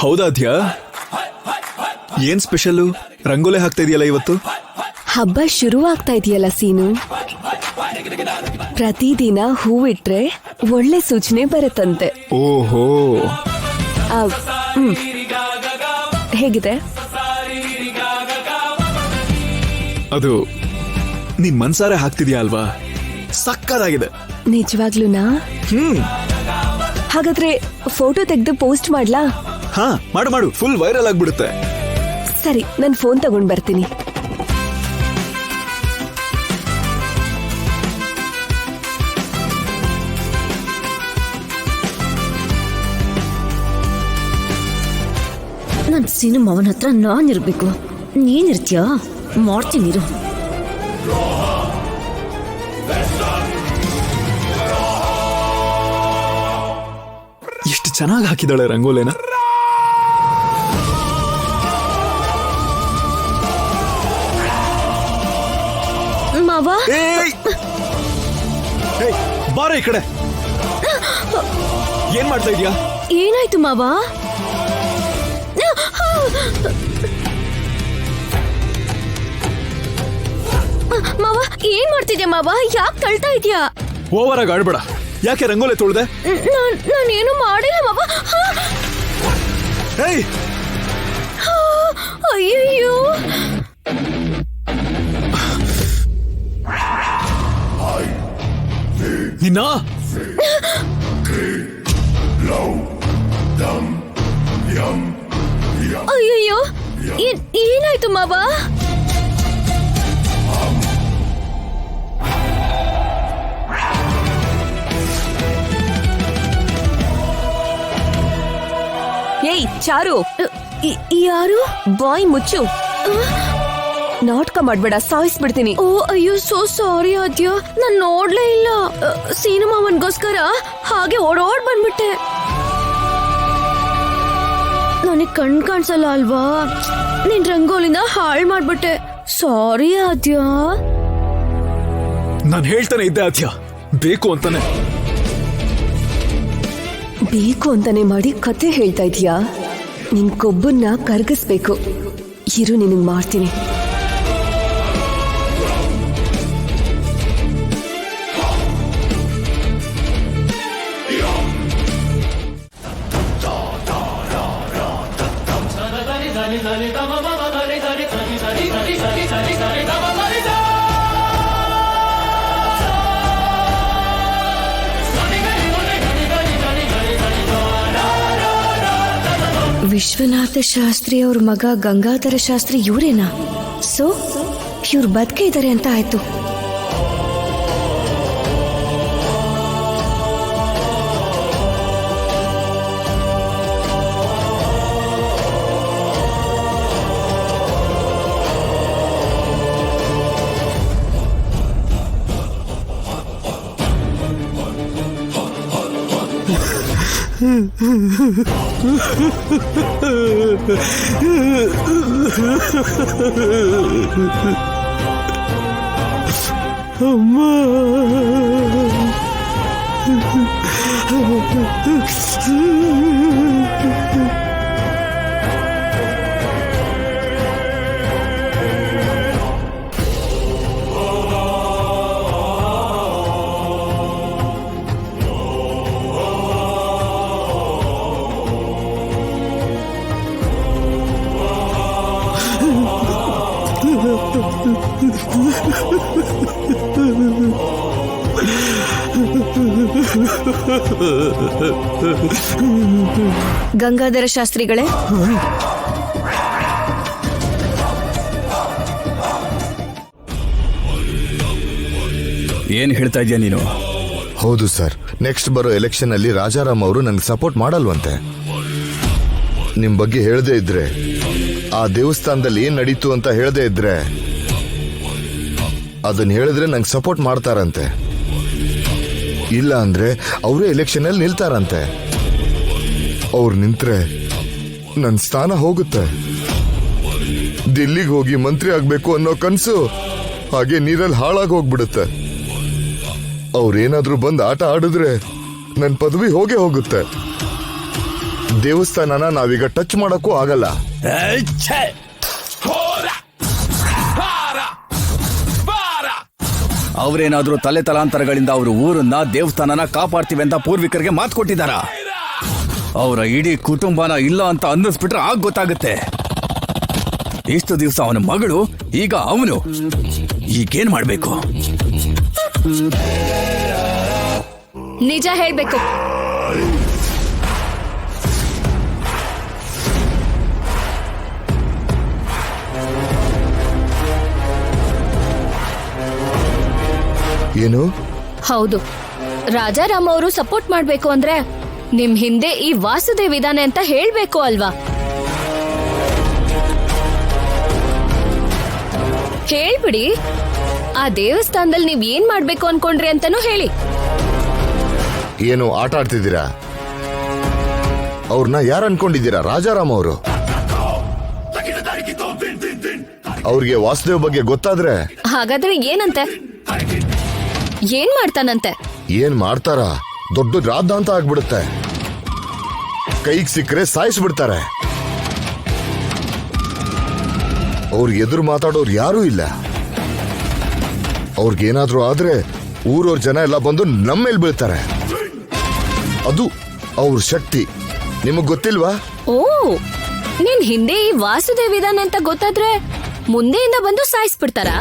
ಹೌದಾದ್ಯಾ? ಏನ್ ಸ್ಪೆಷಲ್ಲು? ರಂಗೋಲೆ ಹಾಕ್ತಾ ಇದೆಯಲ್ಲ ಇವತ್ತು? ಹಬ್ಬ ಶುರುವಾಗ್ತಾ ಇದೆಯಲ್ಲ ಸೀನು. ಪ್ರತಿದಿನ ಹೂವಿಟ್ರೆ ಒಳ್ಳೆ ಸೂಚನೆ ಬರುತ್ತಂತೆ. ಓಹೋ, ಹೇಗಿದೆ? ಅದು ನೀನ್ ಮನ್ಸಾರೆ ಹಾಕ್ತಿದ್ಯಾ ಅಲ್ವಾ? ಸಕ್ಕತ್ತಾಗಿದೆ. ನಿಜವಾಗ್ಲೂನಾ? ಹಾಗಾದ್ರೆ ಫೋಟೋ ತೆಗೆದು ಪೋಸ್ಟ್ ಮಾಡ್ಲಾ? ಹಾ, ಮಾಡು, ಫುಲ್ ವೈರಲ್ ಆಗ್ಬಿಡುತ್ತೆ. ಸರಿ, ನನ್ ಫೋನ್ ತಗೊಂಡ್ ಬರ್ತೀನಿ. ನನ್ ಸಿನಿಮಾ ಅವನ ಹತ್ರ ನಾನಿರ್ಬೇಕು. ನೀನಿರ್ತೀಯಾ? ಮಾಡ್ತೀನಿರು. ಎಷ್ಟು ಚೆನ್ನಾಗಿ ಹಾಕಿದಾಳೆ ರಂಗೋಲೆನ. ಮಾವ, ಬಾರ ಈ ಕಡೆ. ಏನ್ ಮಾಡ್ತಾ ಇದೀಯಾ? ಏನಾಯ್ತು ಮಾವ? ಮಾವ, ಏನ್ ಮಾಡ್ತಿದ್ಯಾ ಮಾವ? ಯಾಕೆ ತಳ್ತಾ ಇದ್ಯಾ? ಓವರ್ ಆಗಿ ಆಡ್ಬೇಡ. ಯಾಕೆ ರಂಗೋಲೆ ತೊಳ್ದೆ? ನಾನೇನು ಮಾಡಿಲ್ಲ ಮಾವ. ಹೇಯ್, ಅಯ್ಯಯ್ಯೋ, ನಿನ್ನ ಅಯ್ಯಯ್ಯೋ, ಏನಾಯ್ತು ಮಾವ? ಏಯ್ ಚಾರು, ಯಾರು? ಬಾಯ್ ಮುಚ್ಚು. ನಾಟಕ ಮಾಡ್ಬೇಡ, ಸಾಯಿಸ್ಬಿಡ್ತೀನಿ. ಓ ಅಯ್ಯೋ, ಸೋ ಸಾರಿ ಆದ್ಯ. ನಾನ್ ನೋಡ್ಲೇ ಇಲ್ಲ. ಸಿನಿಮಾವನ್ಗೋಸ್ಕರ ಹಾಗೆ ಓಡೋಡ್ ಬಂದ್ಬಿಟ್ಟೆ. ನನಗ್ ಕಾಣಿಸಲ್ಲ ಅಲ್ವಾ? ನಿನ್ ರಂಗೋಲಿನ ಹಾಳ್ ಮಾಡ್ಬಿಟ್ಟೆ. ಸಾರಿ ಆದ್ಯ. ನಾನು ಹೇಳ್ತಾನೆ ಇದ್ದೆ ಆದ್ಯ, ಬೇಕು ಅಂತಾನೆ. ಬೇಕು ಅಂತಾನೆ ಮಾಡಿ ಕತೆ ಹೇಳ್ತಾ ಇದೀಯಾ? ನಿನ್ ಕೊಬ್ಬನ್ನ ಕರಗಿಸ್ಬೇಕು. ಇರು, ನಿನಗ್ ಮಾಡ್ತೀನಿ. ವಿಶ್ವನಾಥ ಶಾಸ್ತ್ರಿ ಅವ್ರ ಮಗ ಗಂಗಾಧರ ಶಾಸ್ತ್ರಿ ಇವರೇನಾ? ಸೊ ಇವ್ರು ಬದುಕೆ ಇದ್ದಾರೆ ಅಂತ ಆಯ್ತು. ಗಂಗಾಧರ ಶಾಸ್ತ್ರಿಗಳೇ, ಏನ್ ಹೇಳ್ತಾ ಇದೀಯ ನೀನು? ಹೌದು ಸರ್, ನೆಕ್ಸ್ಟ್ ಬರೋ ಎಲೆಕ್ಷನ್ ಅಲ್ಲಿ ರಾಜಾರಾಮ್ ಅವರು ನನಗೆ ಸಪೋರ್ಟ್ ಮಾಡಲ್ವಂತೆ. ನಿಮ್ ಬಗ್ಗೆ ಹೇಳದೇ ಇದ್ರೆ, ಆ ದೇವಸ್ಥಾನದಲ್ಲಿ ಏನ್ ನಡೀತು ಅಂತ ಹೇಳದೇ ಇದ್ರೆ, ಅದನ್ನ ಹೇಳಿದ್ರೆ ನಂಗೆ ಸಪೋರ್ಟ್ ಮಾಡ್ತಾರಂತೆ. ಇಲ್ಲ ಅಂದ್ರೆ ಅವರೇ ಎಲೆಕ್ಷನ್ ಅಲ್ಲಿ ನಿಲ್ತಾರಂತೆ. ಅವ್ರು ನಿಂತ್ರೆ ನನ್ನ ಸ್ಥಾನ ಹೋಗುತ್ತೆ. ದಿಲ್ಲಿಗೆ ಹೋಗಿ ಮಂತ್ರಿ ಆಗ್ಬೇಕು ಅನ್ನೋ ಕನ್ಸು ಹಾಗೆ ನೀರಲ್ಲಿ ಹಾಳಾಗಿ ಹೋಗ್ಬಿಡುತ್ತೆ. ಅವ್ರೇನಾದ್ರೂ ಬಂದು ಆಟ ಆಡಿದ್ರೆ ನನ್ನ ಪದವಿ ಹೋಗೇ ಹೋಗುತ್ತೆ. ದೇವಸ್ಥಾನನ ನಾವೀಗ ಟಚ್ ಮಾಡಕ್ಕೂ ಆಗಲ್ಲ. ಅವ್ರೇನಾದ್ರೂ ತಲೆ ತಲಾಂತರಗಳಿಂದ ಅವ್ರ ಊರನ್ನ ದೇವಸ್ಥಾನನ ಕಾಪಾಡ್ತೀವಿ ಅಂತ ಪೂರ್ವಿಕರಿಗೆ ಮಾತು ಕೊಟ್ಟಿದಾರ. ಅವರ ಇಡೀ ಕುಟುಂಬನ ಇಲ್ಲ ಅಂತ ಅನ್ನಿಸ್ಬಿಟ್ರೆ ಆಗ ಗೊತ್ತಾಗುತ್ತೆ. ಇಷ್ಟು ದಿವಸ ಅವನ ಮಗಳು, ಈಗ ಅವನು. ಈಗೇನ್ ಮಾಡ್ಬೇಕು? ನಿಜ ಹೇಳ್ಬೇಕು. ಏನು? ಹೌದು, ರಾಜಾರಾಮ್ ಅವರು ಸಪೋರ್ಟ್ ಮಾಡ್ಬೇಕು ಅಂದ್ರೆ ನಿಮ್ ಹಿಂದೆ ಈ ವಾಸುದೇವ್ ಇದಾನೆ ಅಂತ ಹೇಳ್ಬೇಕು ಅಲ್ವಾ? ಹೇಳ್ಬಿಡಿ. ಆ ದೇವಸ್ಥಾನದಲ್ಲಿ ನೀವ್ ಏನ್ ಮಾಡ್ಬೇಕು ಅನ್ಕೊಂಡ್ರಿ ಅಂತಾನೂ ಹೇಳಿ. ಏನು ಆಟ ಆಡ್ತಿದ್ದೀರಾ? ಅವ್ರನ್ನ ಯಾರು ಅನ್ಕೊಂಡಿದ್ದೀರಾ? ರಾಜಾರಾಮ್ ಅವರು. ಅವ್ರಿಗೆ ವಾಸುದೇವ್ ಬಗ್ಗೆ ಗೊತ್ತಾದ್ರೆ ಹಾಗಾದ್ರೆ ಏನಂತೆ? ಏನ್ ಮಾಡ್ತಾನಂತೆ? ಏನ್ ಮಾಡ್ತಾರ? ದೊಡ್ಡ ರಾಧ ಅಂತ ಆಗ್ಬಿಡುತ್ತೆ. ಕೈಗೆ ಸಿಕ್ಕರೆ ಸಾಯಿಸ್ಬಿಡ್ತಾರೆ. ಅವ್ರಿಗೆ ಎದುರು ಮಾತಾಡೋರು ಯಾರೂ ಇಲ್ಲ. ಅವ್ರಿಗೇನಾದ್ರೂ ಆದ್ರೆ ಊರವ್ರ ಜನ ಎಲ್ಲ ಬಂದು ನಮ್ಮ ಮೇಲೆ ಬೀಳ್ತಾರೆ. ಅದು ಅವ್ರ ಶಕ್ತಿ. ನಿಮಗ್ ಗೊತ್ತಿಲ್ವಾ? ಓ, ನಿನ್ ಹಿಂದೆ ಈ ವಾಸುದೇವ್ ಇದಾನೆ ಅಂತ ಗೊತ್ತಾದ್ರೆ ಮುಂದೆಯಿಂದ ಬಂದು ಸಾಯಿಸ್ಬಿಡ್ತಾರಾ?